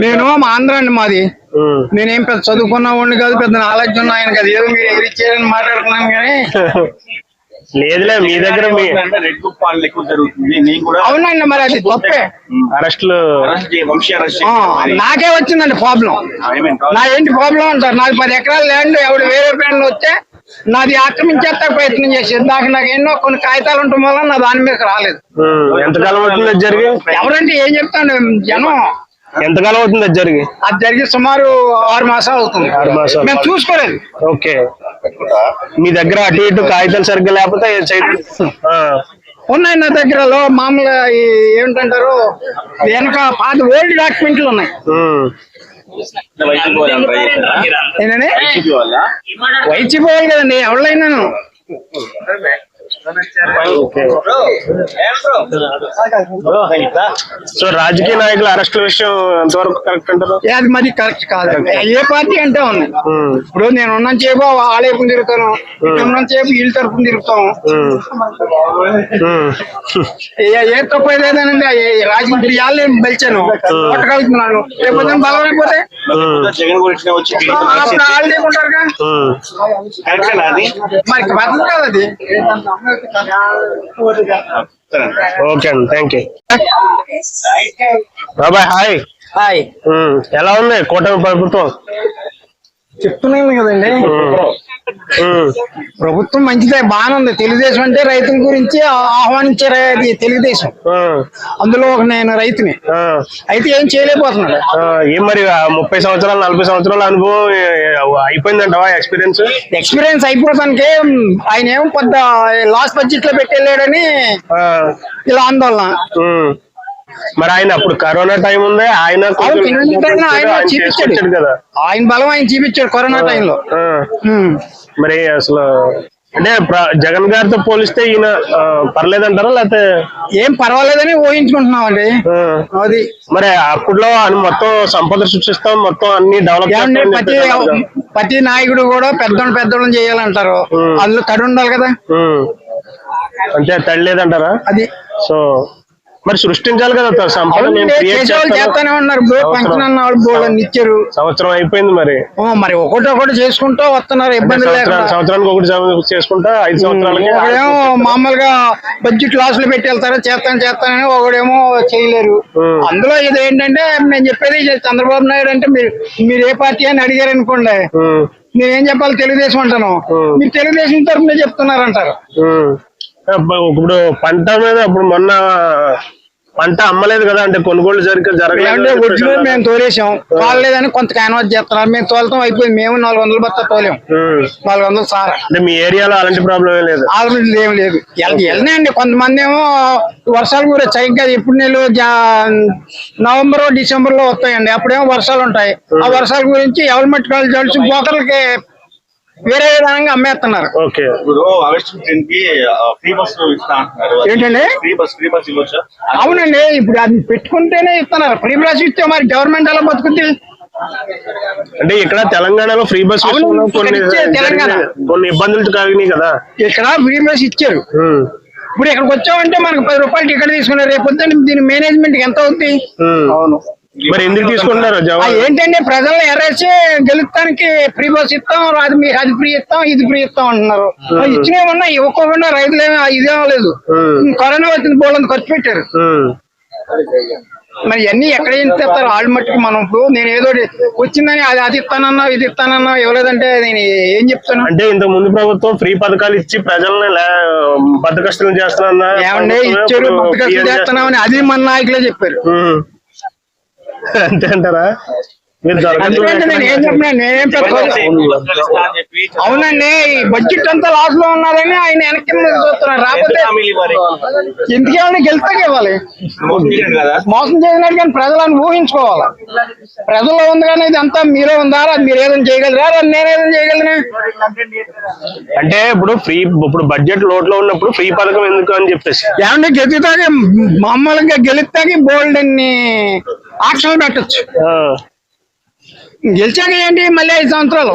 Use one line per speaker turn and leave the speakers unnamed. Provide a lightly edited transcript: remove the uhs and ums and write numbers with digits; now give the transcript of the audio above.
నేను ఆంధ్ర అండి మాది. నేనేం పెద్ద చదువుకున్న వాడిని కాదు, పెద్ద నాలెడ్జ్ ఉన్న ఆయన కాదు. ఏదో మీరు ఎగిరిచ్చారని మాట్లాడుతున్నాను కానీ
లేదులే మీ దగ్గర
అవునండి, మరి అది తప్పే.
అరెస్టులు
నాకే వచ్చిందండి ప్రాబ్లం. నా ఏంటి ప్రాబ్లం అంటారు? నాది 10 ఎకరాల ల్యాండ్ ఎవడు వేరే ఫ్రెండ్ వస్తే నాది ఆక్రమించేస్తా ప్రయత్నం చేసేది. నాకు ఎన్నో కొన్ని కాగితాలు ఉండటం వల్ల నా దాని మీద రాలేదు.
ఎంతకాలం అవుతుంది జరిగి?
ఎవరంటే ఏం చెప్తాను, జనం.
ఎంతకాలం అవుతుంది అది జరిగి?
అది జరిగి సుమారు 6 మాసాలు అవుతుంది.
6 మాసాలు
మేము చూసుకోలేదు.
ఓకే. మీ దగ్గర అటు ఇటు కాగితాలు సరిగ్గా లేకపోతే
ఉన్నాయి నా దగ్గర. మామూలుగా ఏమిటంటారు, వెనక పాత ఓల్డ్ డాక్యుమెంట్లు ఉన్నాయి. ఏంటండి వైసీపీ వాళ్ళు కదండి, ఎవరైనా.
సో రాజకీయ నాయకుల అరెస్టుల విషయం ఎంతవరకు కరెక్ట్ అంటారు?
అది మరి కరెక్ట్ కాదు. ఏ పార్టీ అంటే ఉంది. ఇప్పుడు నేను ఉన్న చేపు ఆలయపు తిరుగుతాను, ఉన్న చేపు వీళ్ళ తరపున తిరుగుతాం. ఏ తప్పు అయితేనండి రాజకీయ ఇవాళ బలిచాను కొట్టగలుగుతున్నాను. రేపు బలం అయిపోతే వాళ్ళు ఉంటారుగా. మరి పద్ధతి కాదు అది.
ఓకే అండి, థ్యాంక్ యూ. బాబాయ్ హాయ్.
హాయ్.
ఎలా ఉంది కూటమి ప్రభుత్వం?
చెప్తున్నాను కదండి, ప్రభుత్వం మంచిదే, బాగానే ఉంది. తెలుగుదేశం అంటే రైతుల గురించి ఆహ్వానించారు. అది తెలుగుదేశం. అందులో నేను రైతుని అయితే ఏం చేయలేకపోతున్నాడు.
ఏం మరి 30 సంవత్సరాలు 40 సంవత్సరాల అనుభవం అయిపోయిందంటవా? ఎక్స్పీరియన్స్
అయిపోతానికి ఆయన ఏమో పెద్ద లాస్ట్ బడ్జెట్ లో పెట్టెళ్ళాడని ఇలా ఆందోళన.
మరి ఆయన అప్పుడు కరోనా టైం ఉంది, ఆయన
చూపించాడు కదా, ఆయన బలం ఆయన చూపించాడు కరోనా టైంలో.
మరి అసలు అంటే జగన్ గారితో పోలిస్తే ఈయన పర్లేదంటారా, లేకపోతే?
ఏం పర్వాలేదని ఊహించుకుంటున్నామండి. అది
మరి అప్పుడులో మొత్తం సంపద సృష్టిస్తాం, మొత్తం అన్ని డెవలప్.
ప్రతి నాయకుడు కూడా పెద్దోళ్ళని చేయాలంటారు. అందులో తడి ఉండాలి కదా.
అంటే తడి లేదంటారా?
అది
సో మరి సృష్టించాలి కదా సంపద.
చేస్తానే ఉన్నారు. పంచనన్న బోర్డు ఇచ్చారు.
సంవత్సరం అయిపోయింది.
మరి ఒకటి చేసుకుంటూ వస్తున్నారు. ఇబ్బంది లేదు.
సంవత్సరానికి ఒకటి చేసుకుంటా 5 సంవత్సరాలకి
ఒకడేమో మామూలుగా బడ్జెట్ లాస్ లో పెట్టి వెళ్తారు. చేస్తానని ఒకడేమో చేయలేరు. అందులో ఇది ఏంటంటే నేను చెప్పేది, చంద్రబాబు నాయుడు అంటే మీరు ఏ పార్టీ అని అడిగారు అనుకోండి, నేనేం చెప్పాలి, తెలుగుదేశం అంటాను. మీరు తెలుగుదేశం తరఫున చెప్తున్నారంటారు.
ఇప్పుడు పంట మీద ఇప్పుడు మొన్న పంట అమ్మలేదు కదా, అంటే కొనుగోలు జరగలేదు.
మేము తోలేసాం, తోలలేదని కొంత క్యాన్వాస్ చేస్తున్నారు. మేము తోలతం అయిపోయింది. మేము 400 బత్తా తోలేం. 400 సార్.
అంటే మీ ఏరియాలో అలాంటి ప్రాబ్లం ఏం లేదు?
అలాంటి ఏం లేదు. వెళ్ళినాయండి. కొంతమంది ఏమో వర్షాలు కూడా సరిగ్గా ఎప్పుడు నెలలు నవంబర్ డిసెంబర్ లో వస్తాయండి. అప్పుడేమో వర్షాలు ఉంటాయి. ఆ వర్షాల గురించి ఎవరి మట్టుకాలు జడిచి పోకలకి వేరే విధానంగా అమ్మేస్తున్నారు. ఏంటండి? అవునండి, ఇప్పుడు అది పెట్టుకుంటేనే ఇస్తున్నారు. ఫ్రీ బస్ ఇస్తే మరి గవర్నమెంట్ ఎలా బతుకుద్ది?
అంటే ఇక్కడ తెలంగాణలో ఫ్రీ బస్
తెలంగాణ
కొన్ని ఇబ్బందులు కలిగినాయి కదా.
ఇక్కడ ఫ్రీ బస్ ఇచ్చారు. ఇప్పుడు ఇక్కడికి వచ్చామంటే మనకు 10 రూపాయలు టికెట్ తీసుకున్నారు. రేపు దీని మేనేజ్మెంట్ ఎంత అవుతుంది? అవును.
మరి ఎందుకు తీసుకుంటున్నారు?
ఏంటంటే ప్రజలను ఎర్రేసి గెలుస్తానికి ఫ్రీ బస్ ఇస్తాం, అది ఫ్రీ ఇస్తాం, ఇది ఫ్రీ ఇస్తాం అంటున్నారు. ఇచ్చినేమన్నా ఇవ్వకుండా రైతులేమో ఇదేమో లేదు. కరోనా వచ్చింది, బోళ్ళంత ఖర్చు పెట్టారు. మరి ఇవన్నీ ఎక్కడ ఇస్తారు? వాళ్ళు మట్టుకు మనం నేను ఏదో వచ్చిందని అది ఇస్తానన్నా ఇది ఇస్తానన్నా ఇవ్వలేదంటే నేను ఏం చెప్తాను?
అంటే ఇంతకు ముందు ప్రభుత్వం ఫ్రీ పథకాలు ఇచ్చి ప్రజల్ని బద్దకస్తులు చేస్తున్నా
ఏమంటే ఇచ్చారు, బద్దకస్తులు చేస్తున్నామని అది మన నాయకులే చెప్పారు.
అంతే అంటారా?
అవునండి, బడ్జెట్ అంతా లాస్ లో ఉన్నారని ఆయన వెనక్కి చూస్తున్నారు. రాకపోతే ఎందుకేమన్నా గెలుస్తాకి ఇవ్వాలి. మోసం చేసినట్టు కానీ ప్రజలను ఊహించుకోవాలి. ప్రజల్లో ఉంది కానీ ఇది అంతా మీరే ఉందా, మీరు ఏదైనా చేయగలరా, నేనేదైనా చేయగలనే.
అంటే ఇప్పుడు బడ్జెట్ లోట్లో ఉన్నప్పుడు ఫ్రీ పథకం ఎందుకు అని చెప్పేసి
ఏమంటే గెలుతాకి మామూలుగా గెలుస్తాకి బోల్డ్ అన్ని ఆక్షన్లు పెట్టచ్చు. గెలిచాక ఏంటి మళ్ళీ 5 సంవత్సరాలు